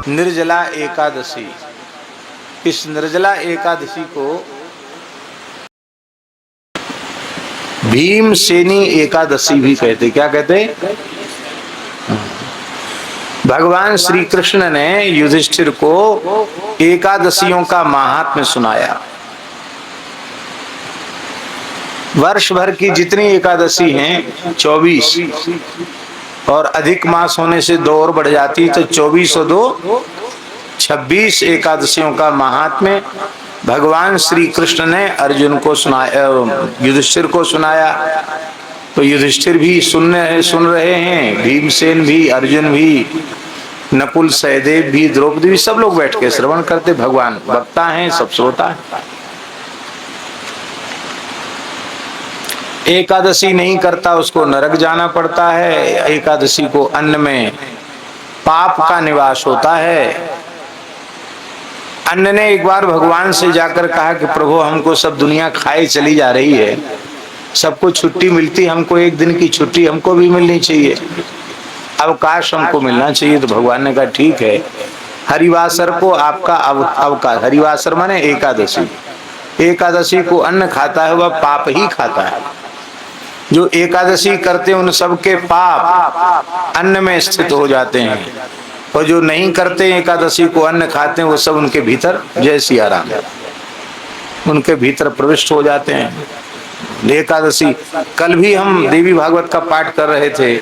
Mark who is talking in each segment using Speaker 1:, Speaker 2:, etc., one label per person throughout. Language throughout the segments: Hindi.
Speaker 1: निर्जला एकादशी। इस निर्जला एकादशी को भीमसेनी एकादशी भी कहते। क्या कहते? भगवान श्री कृष्ण ने युधिष्ठिर को एकादशियों का महात्म्य सुनाया। वर्ष भर की जितनी एकादशी हैं 24, और अधिक मास होने से 2 और बढ़ जाती, तो 24 और 2 26 एकादशियों का महात्म्य भगवान श्री कृष्ण ने अर्जुन को सुनाया, युधिष्ठिर को सुनाया। तो युधिष्ठिर भी सुन रहे हैं, भीमसेन भी, अर्जुन भी, नकुल, सहदेव भी, द्रौपदी भी, सब लोग बैठ के श्रवण करते। भगवान वक्ता हैं, सब श्रोता है। एकादशी नहीं करता उसको नरक जाना पड़ता है। एकादशी को अन्न में पाप का निवास होता है। अन्न ने एक बार भगवान से जाकर कहा कि प्रभु, हमको सब दुनिया खाए चली जा रही है, सबको छुट्टी मिलती, हमको एक दिन की छुट्टी हमको भी मिलनी चाहिए, अवकाश हमको मिलना चाहिए। तो भगवान ने कहा ठीक है, हरिवासर को आपका अवकाश। हरिवासर माने एकादशी। एकादशी को अन्न खाता है वह पाप ही खाता है। जो एकादशी करते हैं उन सबके पाप अन्न में स्थित हो जाते हैं, और जो नहीं करते एकादशी को अन्न खाते हैं वो सब उनके भीतर, जय सिया राम, उनके भीतर प्रविष्ट हो जाते हैं। एकादशी, कल भी हम देवी भागवत का पाठ कर रहे थे,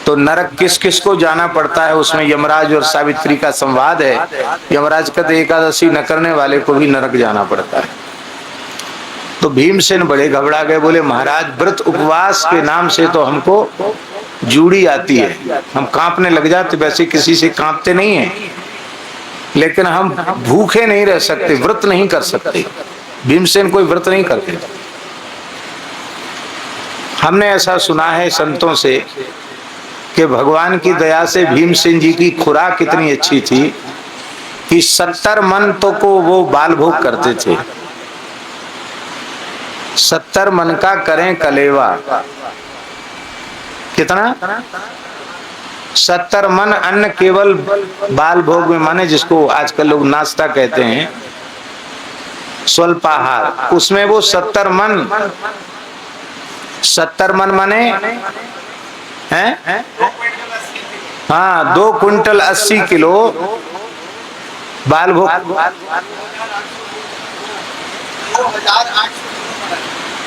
Speaker 1: तो नरक किस किस को जाना पड़ता है, उसमें यमराज और सावित्री का संवाद है। यमराज कहते एकादशी न करने वाले को भी नरक जाना पड़ता है। तो भीमसेन बड़े घबरा गए, बोले महाराज, व्रत उपवास के नाम से तो हमको जूड़ी आती है, हम कांपने लग जाते। वैसे किसी से कांपते नहीं है, लेकिन हम भूखे नहीं रह सकते, व्रत नहीं कर सकते। भीमसेन कोई व्रत नहीं करते। हमने ऐसा सुना है संतों से कि भगवान की दया से भीमसेन जी की खुराक कितनी अच्छी थी कि 70 मन तो को वो बाल भोग करते थे। 70 मन का करें कलेवा। कितना? 70 मन अन्न केवल बाल भोग में, माने जिसको आजकल लोग नाश्ता कहते हैं, स्वल्पाहार, उसमें वो 70 मन। 70 मन माने हैं? हाँ, 2 क्विंटल 80 किलो बाल भोग।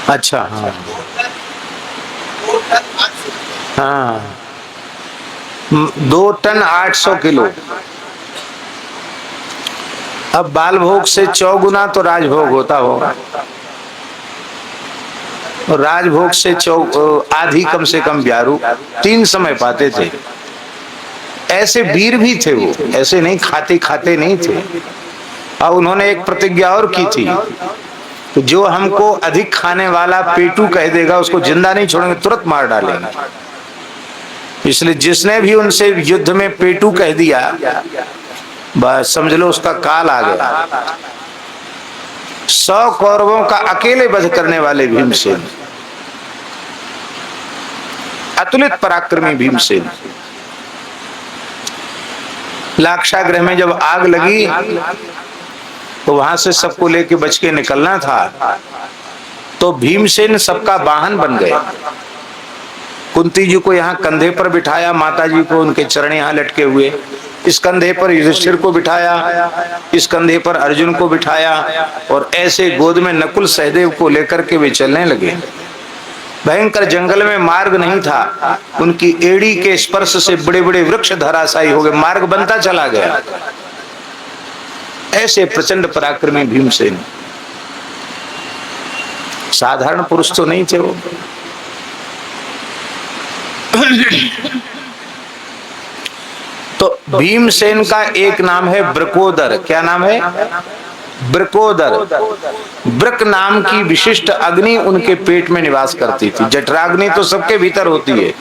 Speaker 1: अच्छा, हाँ हाँ, 2 टन 800 किलो। अब बाल भोग से 4 गुना तो राजभोग होता होगा, और राजभोग से आधी कम से कम ब्यारू 3 समय पाते थे। ऐसे वीर भी थे वो, ऐसे नहीं खाते नहीं थे। और उन्होंने एक प्रतिज्ञा और की थी, तो जो हमको अधिक खाने वाला पेटू कह देगा उसको जिंदा नहीं छोड़ेंगे, तुरंत मार डालेंगे। इसलिए जिसने भी उनसे युद्ध में पेटू कह दिया, बस समझ लो उसका काल आ गया। 100 कौरवों का अकेले वध करने वाले भीमसेन, अतुलित पराक्रमी भीमसेन। लाक्षागृह में जब आग लगी तो वहां से सबको लेके बच के निकलना था, तो भीमसेन सबका वाहन बन गए। कुंती जी को यहाँ कंधे पर बिठाया, माता जी को उनके चरण यहाँ लटके हुए, इस कंधे पर युधिष्ठिर को बिठाया, इस कंधे पर अर्जुन को बिठाया, और ऐसे गोद में नकुल सहदेव को लेकर के वे चलने लगे। भयंकर जंगल में मार्ग नहीं था, उनकी एड़ी के स्पर्श से बड़े बड़े वृक्ष धराशायी हो गए, मार्ग बनता चला गया। ऐसे प्रचंड पराक्रमी भीमसेन, साधारण पुरुष तो नहीं थे वो। तो भीमसेन का एक नाम है वृकोदर। क्या नाम है? वृकोदर। वृक नाम की विशिष्ट अग्नि उनके पेट में निवास करती थी। जठराग्नि तो सबके भीतर होती है,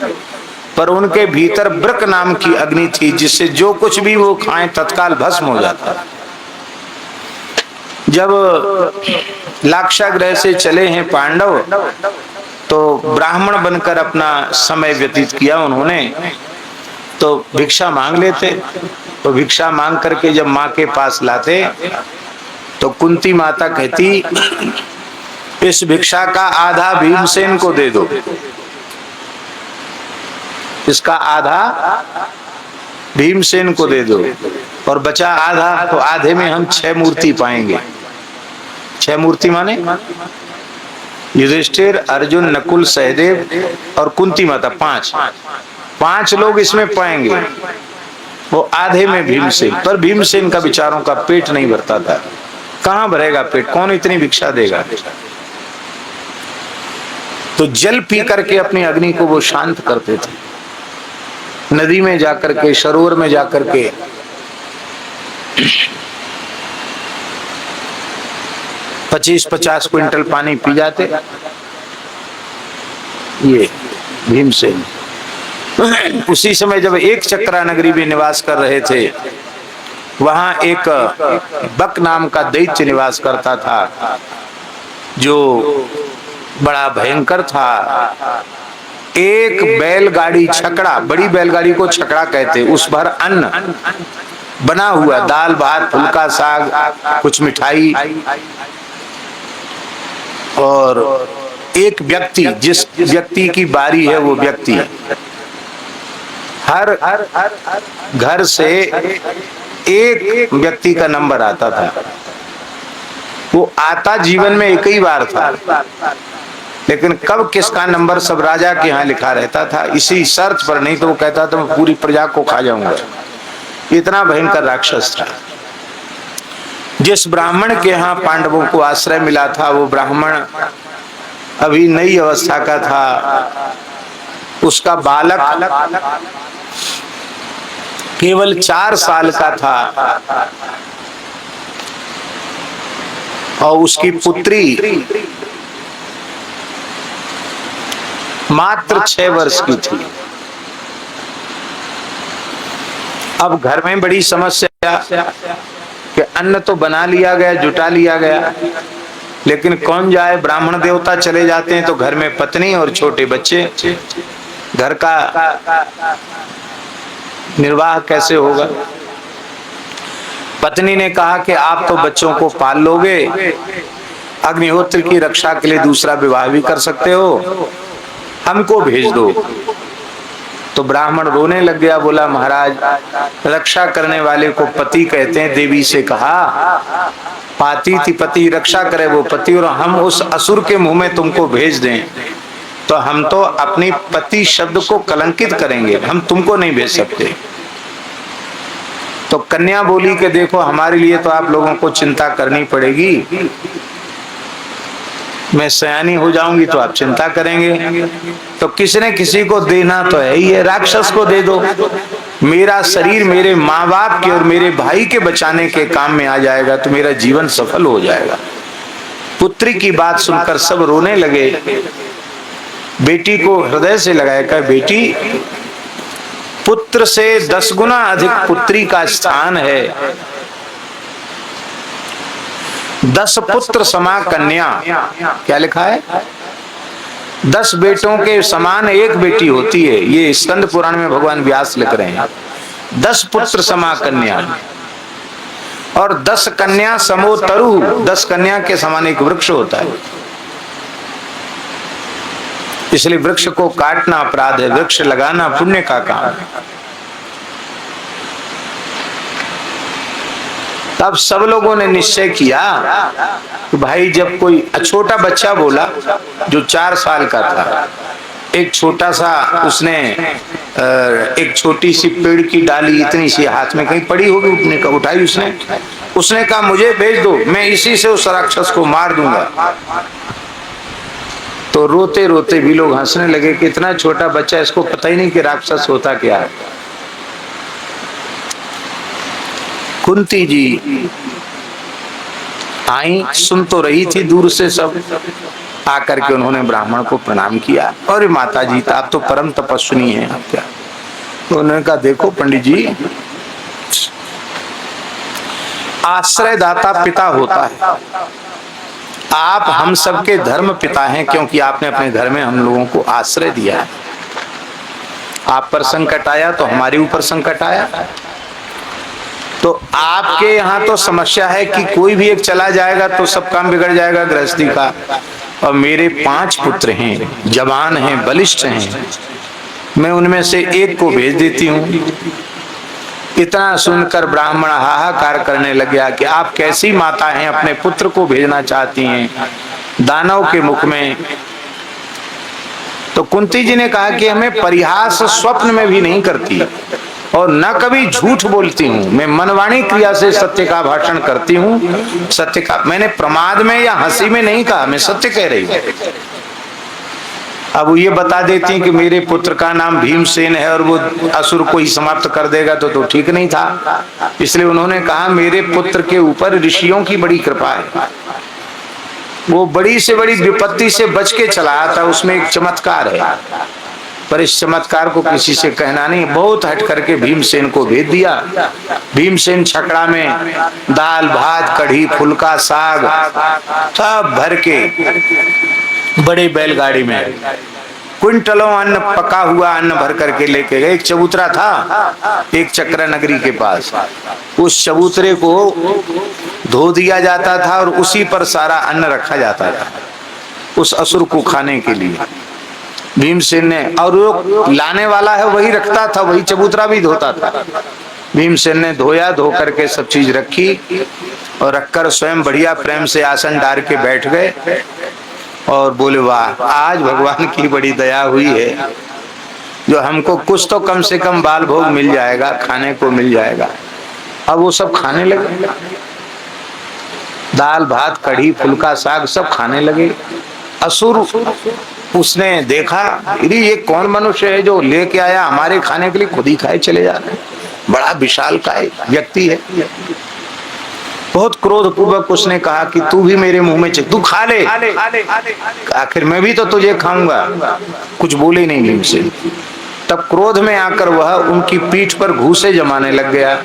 Speaker 1: पर उनके भीतर वृक नाम की अग्नि थी, जिससे जो कुछ भी वो खाएं तत्काल भस्म हो जाता। जब लाक्षागृह से चले हैं पांडव, तो ब्राह्मण बनकर अपना समय व्यतीत किया उन्होंने, तो भिक्षा मांग लेते। तो भिक्षा मांग करके जब माँ के पास लाते तो कुंती माता कहती, इस भिक्षा का आधा भीमसेन को दे दो, इसका आधा भीमसेन को दे दो, और बचा आधा, तो आधे में हम 6 मूर्ति पाएंगे। 6 मूर्ति माने युधिष्ठिर, अर्जुन, नकुल, सहदेव और कुंती माता, 5 लोग इसमें पाएंगे। वो आधे में भीमसेन, पर भीमसेन का बेचारों का पेट नहीं भरता था। कहां भरेगा पेट, कौन इतनी भिक्षा देगा। तो जल पी करके अपनी अग्नि को वो शांत करते थे। नदी में जाकर के, सरोवर में जाकर के 25-50 क्विंटल पानी पी जाते। ये भीमसेन उसी समय जब एक चक्रा नगरी में निवास कर रहे थे, वहां एक बक नाम का दैत्य निवास करता था, जो बड़ा भयंकर था। एक बैलगाड़ी छकड़ा, बड़ी बैलगाड़ी को छकड़ा कहते, उस भर अन्न बना हुआ, दाल भात फुल्का साग कुछ मिठाई, और एक व्यक्ति, जिस व्यक्ति की बारी है वो व्यक्ति हर घर से एक व्यक्ति का नंबर आता था। वो आता जीवन में एक ही बार था, लेकिन कब किसका नंबर सब राजा के यहाँ लिखा रहता था, इसी शर्त पर, नहीं तो वो कहता था मैं पूरी प्रजा को खा जाऊंगा। इतना भयंकर राक्षस था। जिस ब्राह्मण के यहाँ पांडवों को आश्रय मिला था, वो ब्राह्मण अभी नई अवस्था का था। उसका बालक केवल 4 साल का था, और उसकी पुत्री मात्र 6 वर्ष की थी। अब घर में बड़ी समस्या कि अन्न तो बना लिया गया, जुटा लिया गया, लेकिन कौन जाए। ब्राह्मण देवता चले जाते हैं तो घर में पत्नी और छोटे बच्चे, घर का निर्वाह कैसे होगा। पत्नी ने कहा कि आप तो बच्चों को पाल लोगे, अग्निहोत्र की रक्षा के लिए दूसरा विवाह भी कर सकते हो, हमको भेज दो। तो ब्राह्मण रोने लग गया, बोला महाराज, रक्षा करने वाले को पति कहते हैं। देवी से कहा, पाती थी पति, रक्षा करे वो पति, और हम उस असुर के मुंह में तुमको भेज दें तो हम तो अपनी पति शब्द को कलंकित करेंगे, हम तुमको नहीं भेज सकते। तो कन्या बोली कि देखो, हमारे लिए तो आप लोगों को चिंता करनी पड़ेगी, मैं सयानी हो जाऊंगी तो आप चिंता करेंगे, तो किसी ने किसी को देना तो है ही है, राक्षस को दे दो। मेरा शरीर मेरे माँ बाप के और मेरे भाई के बचाने के काम में आ जाएगा, तो मेरा जीवन सफल हो जाएगा। पुत्री की बात सुनकर सब रोने लगे। बेटी को हृदय से लगाया, कहा बेटी, पुत्र से 10 गुना अधिक पुत्री का स्थान है। 10 पुत्र समा कन्या, क्या लिखा है, 10 बेटों के समान एक बेटी होती है। ये स्कंद पुराण में भगवान व्यास लिख रहे हैं। 10 पुत्र समा कन्या, और 10 कन्या समो तरु, 10 कन्या के समान एक वृक्ष होता है। इसलिए वृक्ष को काटना अपराध है, वृक्ष लगाना पुण्य का काम है। तब सब लोगों ने निश्चय किया कि भाई, जब कोई छोटा बच्चा बोला जो 4 साल का था, एक छोटा सा, उसने एक छोटी सी पेड़ की डाली इतनी सी हाथ में कहीं पड़ी होगी, उठाई उसने कहा मुझे भेज दो, मैं इसी से उस राक्षस को मार दूंगा। तो रोते रोते भी लोग हंसने लगे कि इतना छोटा बच्चा, इसको पता ही नहीं कि राक्षस होता क्या है। कुंती जी आई, सुन तो रही थी दूर से, सब आकर के उन्होंने ब्राह्मण को प्रणाम किया। और माता जी, आप तो परम तपस्विनी हैं, आप क्या। तो उन्होंने कहा देखो पंडित जी, आश्रयदाता पिता होता है। आप हम सबके धर्म पिता हैं, क्योंकि आपने अपने घर में हम लोगों को आश्रय दिया है। आप पर संकट आया तो हमारे ऊपर संकट आया, तो आपके यहाँ तो समस्या है कि कोई भी एक चला जाएगा तो सब काम बिगड़ जाएगा गृहस्थी का, और मेरे 5 पुत्र हैं, जवान हैं, बलिष्ठ हैं, मैं उनमें से एक को भेज देती हूँ। इतना सुनकर ब्राह्मण हाहाकार करने लग गया कि आप कैसी माता हैं, अपने पुत्र को भेजना चाहती हैं दानव के मुख में। तो कुंती जी ने कहा कि हमें परिहास स्वप्न में भी नहीं करती और न कभी झूठ बोलती हूँ, मैं मनवाणी क्रिया से सत्य का भाषण करती हूँ। सत्य का मैंने प्रमाद में या हंसी में नहीं कहा, मैं सत्य कह रही हूँ। अब वो ये बता देती कि मेरे पुत्र का नाम भीमसेन है और वो असुर को ही समाप्त कर देगा तो ठीक नहीं था। इसलिए उन्होंने कहा मेरे पुत्र के ऊपर ऋषियों की बड़ी कृपा है, वो बड़ी से बड़ी विपत्ति से बच के चला था, उसमें एक चमत्कार है, पर इस चमत्कार को किसी से कहना नहीं। बहुत हट करके भीमसेन को भेज दिया। भीमसेन छकड़ा में दाल भात कढ़ी फुल्का साग सब भर के बड़े बैलगाड़ी में क्विंटलों अन्न, पका हुआ अन्न भर करके लेके गए। एक चबूतरा था एक चक्रा नगरी के पास, उस चबूतरे को धो दिया जाता था और उसी पर सारा अन्न रखा जाता था उस असुर को खाने के लिए। भीमसेन ने, और वो लाने वाला है वही रखता था, वही चबूतरा भी धोता था। भीमसेन ने धोया, धो करके सब चीज रखी और रखकर स्वयं बढ़िया प्रेम से आसन डाल के बैठ गए और बोले वाह, आज भगवान की बड़ी दया हुई है जो हमको कुछ तो कम से कम बाल भोग मिल जाएगा, खाने को मिल जाएगा। अब वो सब खाने लगे, दाल भात कढ़ी फुल्का साग सब खाने लगे। असुर उसने देखा ये कौन मनुष्य है जो लेके आया हमारे खाने के लिए, खुद ही खाए चले जा रहे हैं, बड़ा विशालकाय व्यक्ति है। बहुत क्रोध पूर्वक उसने कहा कि तू भी मेरे मुंह में तू खा ले, आखिर मैं भी तो तुझे खाऊंगा। कुछ बोले नहीं भीमसेन। तब क्रोध में आकर वह उनकी पीठ पर घूंसे जमाने लग गया।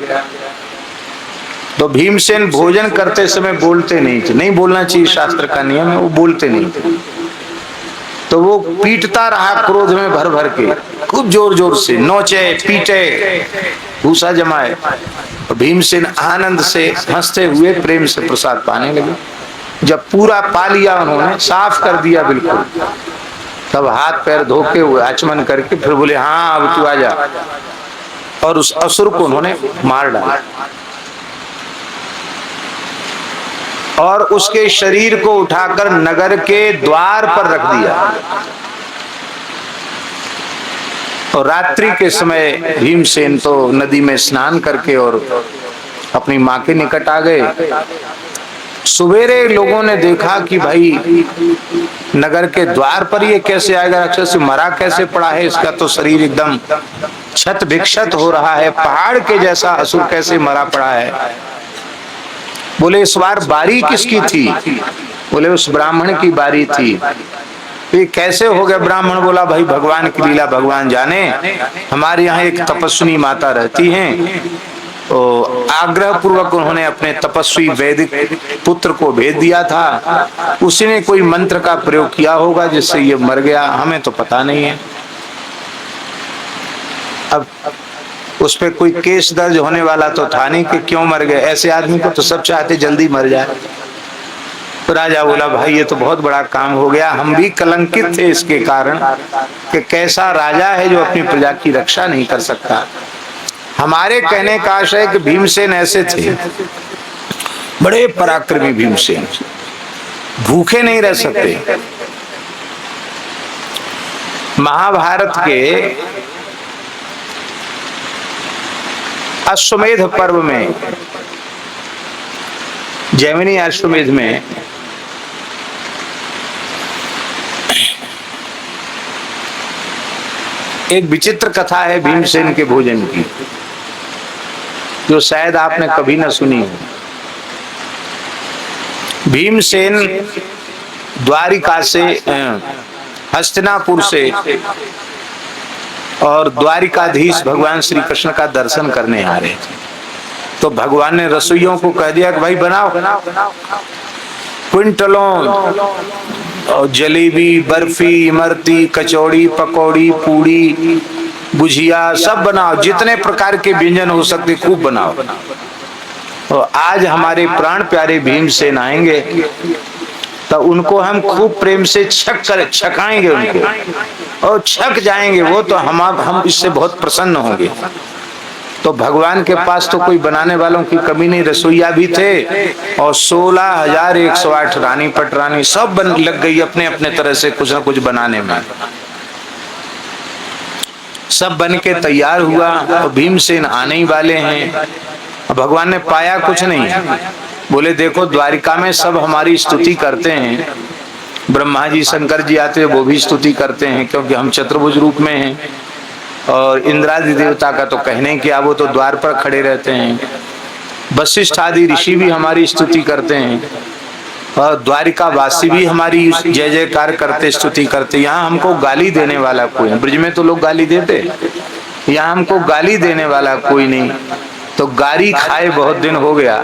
Speaker 1: तो भीमसेन भोजन करते समय बोलते नहीं थे, नहीं बोलना चाहिए, शास्त्र का नियम है, वो बोलते नहीं थे। तो वो पीटता रहा क्रोध में भर भर के, खूब जोर जोर से नोचे पीटे भूसा जमाए। भीमसेन आनंद से हंसते हुए प्रेम से प्रसाद पाने लगे। जब पूरा पा लिया उन्होंने, साफ कर दिया बिल्कुल, तब हाथ पैर धो के हुए आचमन करके फिर बोले हाँ अब तू आ जा, और उस असुर को उन्होंने मार डाला और उसके शरीर को उठाकर नगर के द्वार पर रख दिया। और रात्रि के समय भीमसेन तो नदी में स्नान करके और अपनी माँ के निकट आ गए। सवेरे लोगों ने देखा कि भाई नगर के द्वार पर ये कैसे आएगा, राक्षस मरा कैसे पड़ा है, इसका तो शरीर एकदम क्षत विक्षत हो रहा है, पहाड़ के जैसा असुर कैसे मरा पड़ा है। बोले इस बार बारी किसकी थी? बोले उस ब्राह्मण की बारी थी। ये कैसे हो गया? ब्राह्मण बोला भाई भगवान की लीला भगवान जाने, हमारे यहाँ एक तपस्विनी माता रहती हैं, तो आग्रह पूर्वक उन्होंने अपने तपस्वी वैदिक पुत्र को भेज दिया था, उसी ने कोई मंत्र का प्रयोग किया होगा जिससे ये मर गया, हमें तो पता नहीं है। अब उस पर कोई केस दर्ज होने वाला तो था नहीं कि क्यों मर गए, ऐसे आदमी को तो सब चाहते जल्दी मर जाए। तो राजा बोला भाई ये तो बहुत बड़ा काम हो गया, हम भी कलंकित थे इसके कारण कि कैसा राजा है जो अपनी प्रजा की रक्षा नहीं कर सकता। हमारे कहने का आशय कि भीमसेन ऐसे थे, बड़े पराक्रमी भीमसेन, भूखे नहीं रह सकते। महाभारत के अश्वमेध पर्व में, जैमिनी अश्वमेध में एक विचित्र कथा है भीमसेन के भोजन की, जो शायद आपने कभी न सुनी हो। भीमसेन द्वारिका से, हस्तिनापुर से और द्वारिकाधीश भगवान श्री कृष्ण का दर्शन करने आ रहे थे। तो भगवान ने रसोइयों को कह दिया कि भाई बनाओ, क्विंटलों और जलेबी बर्फी इमरती कचौड़ी पकौड़ी पूड़ी गुजिया सब बनाओ, जितने प्रकार के व्यंजन हो सकते खूब बनाओ। तो आज हमारे प्राण प्यारे भीमसेन आएंगे तो उनको हम खूब प्रेम से छकाएंगे उनको, और छक जाएंगे वो, तो हम इससे बहुत प्रसन्न होंगे। तो भगवान के पास तो कोई बनाने वालों की कमी नहीं, रसोईया भी थे और 16,108 रानी पटरानी सब लग गई अपने अपने तरह से कुछ न कुछ बनाने में। सब बन के तैयार हुआ और भीमसेन आने ही वाले हैं। भगवान ने पाया कुछ नहीं, बोले देखो द्वारिका में सब हमारी स्तुति करते हैं, ब्रह्मा जी शंकर जी आते हैं वो भी स्तुति करते हैं क्योंकि हम चतुर्भुज रूप में हैं, और इंद्रादि देवता का तो कहने क्या, वो तो द्वार पर खड़े रहते हैं। वशिष्ठ आदि ऋषि भी हमारी स्तुति करते हैं और द्वारिका वासी भी हमारी जय जयकार करते स्तुति करते। यहाँ हमको गाली देने वाला कोई है, ब्रज में तो लोग गाली देते, यहाँ हमको गाली देने वाला कोई नहीं। तो गाली खाए बहुत दिन हो गया।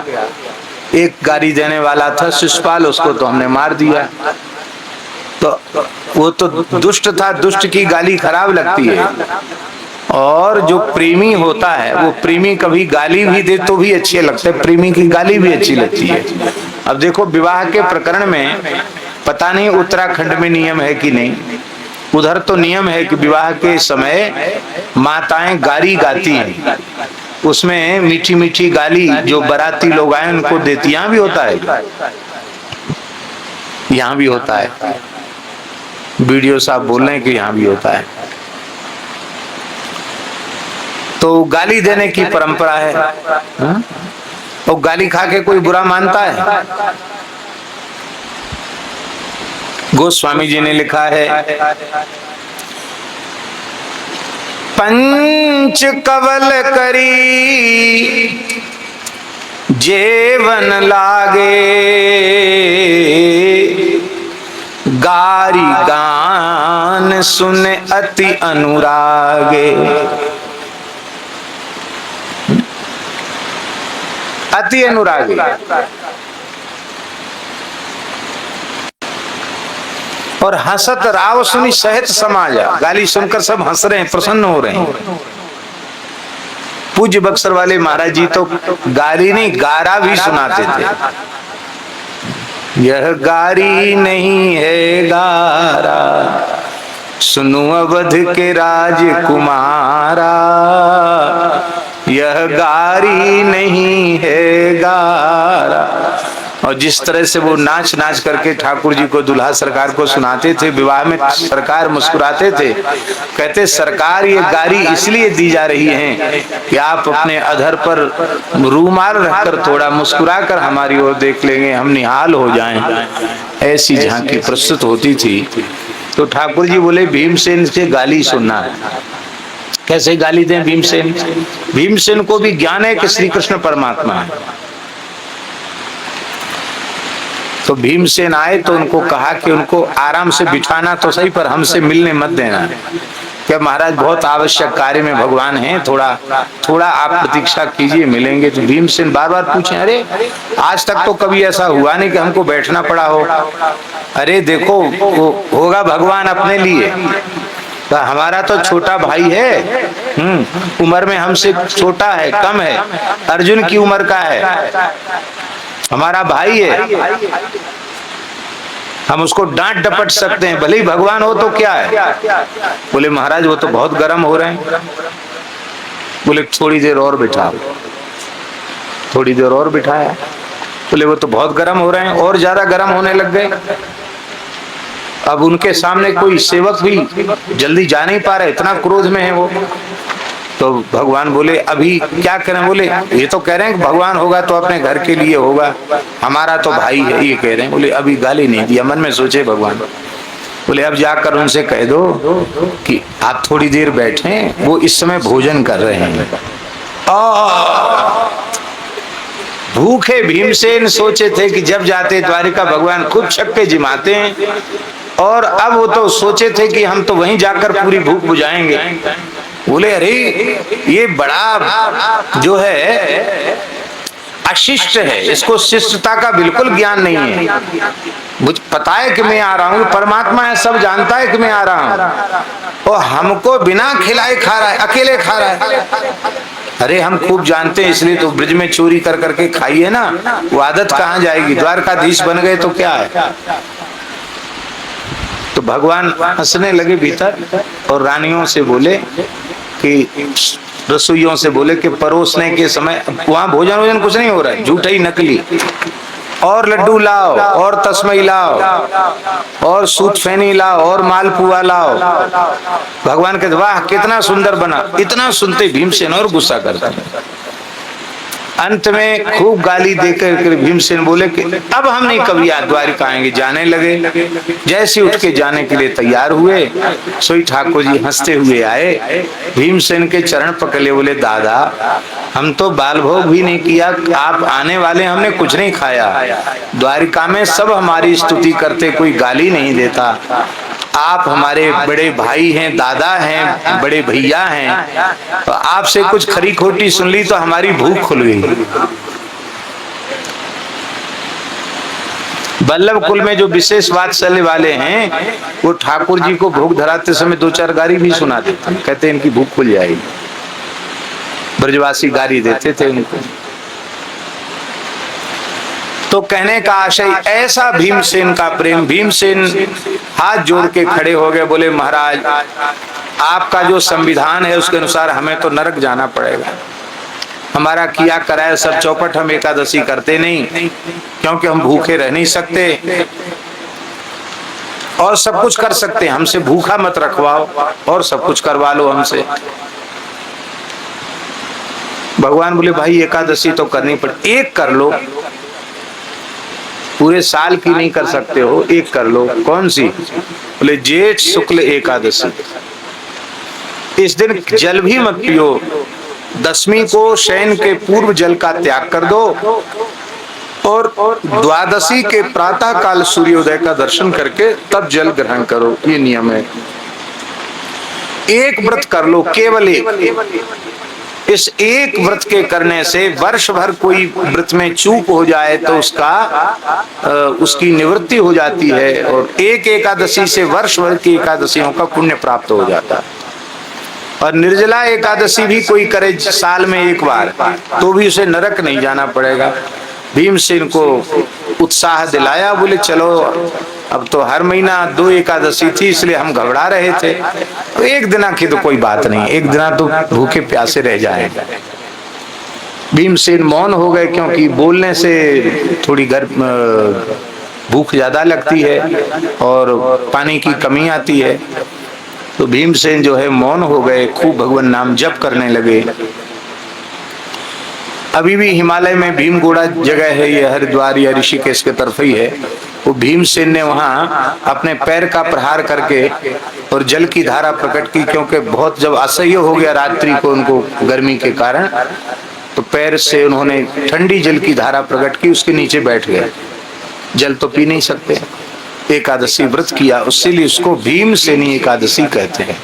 Speaker 1: एक गाली देने वाला था शिशुपाल, उसको तो हमने मार दिया। तो वो तो दुष्ट था, दुष्ट की गाली खराब लगती है, और जो प्रेमी होता है वो प्रेमी कभी गाली भी दे तो भी अच्छे लगते हैं, प्रेमी की गाली भी अच्छी लगती है। अब देखो विवाह के प्रकरण में पता नहीं उत्तराखंड में नियम है कि नहीं, उधर तो नियम है कि विवाह के समय माताएं गाली गाती हैं, उसमें मीठी मीठी गाली जो बाराती लोग आए उनको देती। यहाँ भी होता है, यहाँ भी होता है, वीडियो साहब बोल रहे हैं कि यहाँ भी होता है। तो गाली देने की परंपरा है, और गाली खा के कोई बुरा मानता है? गोस्वामी जी ने लिखा है, पंच कवल करी जेवन लागे, गारी गान सुन अति अनुरागे। अति अनुरागी, और हंसत राव सुनी सहित समाजा। गाली सुनकर सब हंस रहे हैं, प्रसन्न हो रहे हैं। पूज्य बक्सर वाले महाराज जी तो गाली नहीं गारा भी सुनाते थे। यह गारी नहीं है गारा, सुनो अवध के राजकुमारा, यह गारी नहीं है गारा। और जिस तरह से वो नाच नाच करके ठाकुर जी को दुल्हा सरकार को सुनाते थे, विवाह में सरकार मुस्कुराते थे, कहते सरकार ये गारी इसलिए दी जा रही है कि आप अपने अधर पर रूमाल रखकर थोड़ा मुस्कुरा कर हमारी ओर देख लेंगे, हम निहाल हो जाएं। ऐसी झांकी प्रस्तुत होती थी। तो ठाकुर जी बोले भीमसेन से गाली सुनना है। कैसे गाली दें भीमसेन? भीमसेन को भी ज्ञान है कि श्री कृष्ण परमात्मा है। तो भीमसेन आए तो उनको कहा कि उनको आराम से बिठाना तो सही, पर हमसे मिलने मत देना। क्या महाराज बहुत आवश्यक कार्य में भगवान हैं, थोड़ा आप प्रतीक्षा कीजिए, मिलेंगे। तो भीमसेन बार बार पूछे, अरे आज तक तो कभी ऐसा हुआ नहीं कि हमको बैठना पड़ा हो। अरे देखो होगा भगवान अपने लिए, तो हमारा तो छोटा भाई है, उम्र में हमसे छोटा है, कम है, अर्जुन की उम्र का है, हमारा भाई है, हम उसको डांट डपट सकते हैं, भले ही भगवान हो तो क्या है। बोले महाराज वो तो बहुत गर्म हो रहे हैं। बोले थोड़ी देर और बिठा, थोड़ी देर और बिठाया। बोले वो तो बहुत गर्म हो रहे हैं, और ज्यादा गर्म होने लग गए। अब उनके सामने कोई सेवक भी जल्दी जा नहीं पा रहे, इतना क्रोध में है वो। तो भगवान बोले अभी क्या करें? बोले ये तो कह रहे हैं कि भगवान होगा तो अपने घर के लिए होगा, हमारा तो भाई है, ये कह रहे हैं। बोले अभी गाली नहीं दिया, मन में सोचे भगवान। बोले अब जाकर उनसे कह दो कि आप थोड़ी देर बैठें, वो इस समय भोजन कर रहे हैं। भूखे भीमसेन सोचे थे कि जब जाते द्वारिका भगवान खूब छक्के जिमाते हैं, और अब वो तो सोचे थे कि हम तो वहीं जाकर पूरी भूख बुझाएंगे। बोले अरे ये बड़ा जो है अशिष्ट है, इसको शिष्टता का बिल्कुल ज्ञान नहीं है। मुझे पता है कि मैं आ रहा हूँ, परमात्मा है, सब जानता है कि मैं आ रहा हूँ, और हमको बिना खिलाए खा रहा है, अकेले खा रहा है। अरे हम खूब जानते हैं, इसलिए तो ब्रिज में चोरी कर करके खाई है ना, वो आदत कहाँ जाएगी, द्वारकाधीश बन गए तो क्या है। तो भगवान हंसने लगे भीतर और रानियों से बोले कि रसोइयों से बोले कि परोसने के समय वहां भोजन वोजन कुछ नहीं हो रहा है, झूठा ही नकली, और लड्डू लाओ और तस्मई लाओ और सूत फैनी लाओ और मालपुआ लाओ। भगवान कहते वाह कितना सुंदर बना। इतना सुनते भीमसेन और गुस्सा करता। अंत में खूब गाली देकर भीमसेन बोले कि अब हम नहीं कभी द्वारिका आएंगे। जाने लगे, जैसे उठ के जाने के लिए तैयार हुए, सोई ठाकुर जी हंसते हुए आए, भीमसेन के चरण पकड़े, बोले दादा हम तो बाल भोग भी नहीं किया, आप आने वाले, हमने कुछ नहीं खाया। द्वारिका में सब हमारी स्तुति करते, कोई गाली नहीं देता। आप हमारे बड़े भाई हैं, दादा हैं, बड़े भैया हैं, तो आपसे कुछ खरी खोटी सुन ली तो हमारी भूख खुल गई। बल्लभ कुल में जो विशेष वात्सल्य वाले हैं, वो ठाकुर जी को भोग धराते समय दो चार गारी भी सुना देते हैं, कहते हैं इनकी भूख खुल जाएगी। ब्रजवासी गारी देते थे उनको। तो कहने का आशय ऐसा भीमसेन का प्रेम। भीमसेन हाथ जोड़ के खड़े हो गए, बोले महाराज आपका जो संविधान है उसके अनुसार हमें तो नरक जाना पड़ेगा। हमारा किया कराया सब चौपट, हम एकादशी करते नहीं क्योंकि हम भूखे रह नहीं सकते और सब कुछ कर सकते हैं, हमसे भूखा मत रखवाओ और सब कुछ करवा लो हमसे। भगवान बोले भाई एकादशी तो करनी पड़े, एक कर लो, पूरे साल की नहीं कर सकते हो, एक कर लो। कौन सी? बोले जेठ शुक्ल एकादशी। इस दिन जल भी मत पियो, दशमी को शयन के पूर्व जल का त्याग कर दो और द्वादशी के प्रातः काल सूर्योदय का दर्शन करके तब जल ग्रहण करो, ये नियम है। एक व्रत कर लो, केवल एक। इस एक व्रत के करने से वर्ष भर कोई व्रत में चूक हो जाए तो उसकी निवृत्ति हो जाती है और एक एकादशी से वर्ष भर की एकादशियों का पुण्य प्राप्त हो जाता है। और निर्जला एकादशी भी कोई करे साल में एक बार तो भी उसे नरक नहीं जाना पड़ेगा। भीमसेन को उत्साह दिलाया, बोले चलो अब तो हर महीना 2 एकादशी थी इसलिए हम घबरा रहे थे, तो एक दिना की तो कोई बात नहीं, एक दिना तो भूखे प्यासे रह जाएंगे। भीमसेन मौन हो गए क्योंकि बोलने से थोड़ी भूख ज्यादा लगती है और पानी की कमी आती है। तो भीमसेन जो है मौन हो गए, खूब भगवान नाम जप करने लगे। अभी भी हिमालय में भीमगोड़ा जगह है, ये हरिद्वार या ऋषिकेश के तरफ ही है। वो भीमसेन ने वहां अपने पैर का प्रहार करके और जल की धारा प्रकट की, क्योंकि बहुत जब असह्य हो गया रात्रि को उनको गर्मी के कारण, तो पैर से उन्होंने ठंडी जल की धारा प्रकट की, उसके नीचे बैठ गए। जल तो पी नहीं सकते, एकादशी व्रत किया, इसीलिए उसको भीमसेनी एकादशी कहते हैं।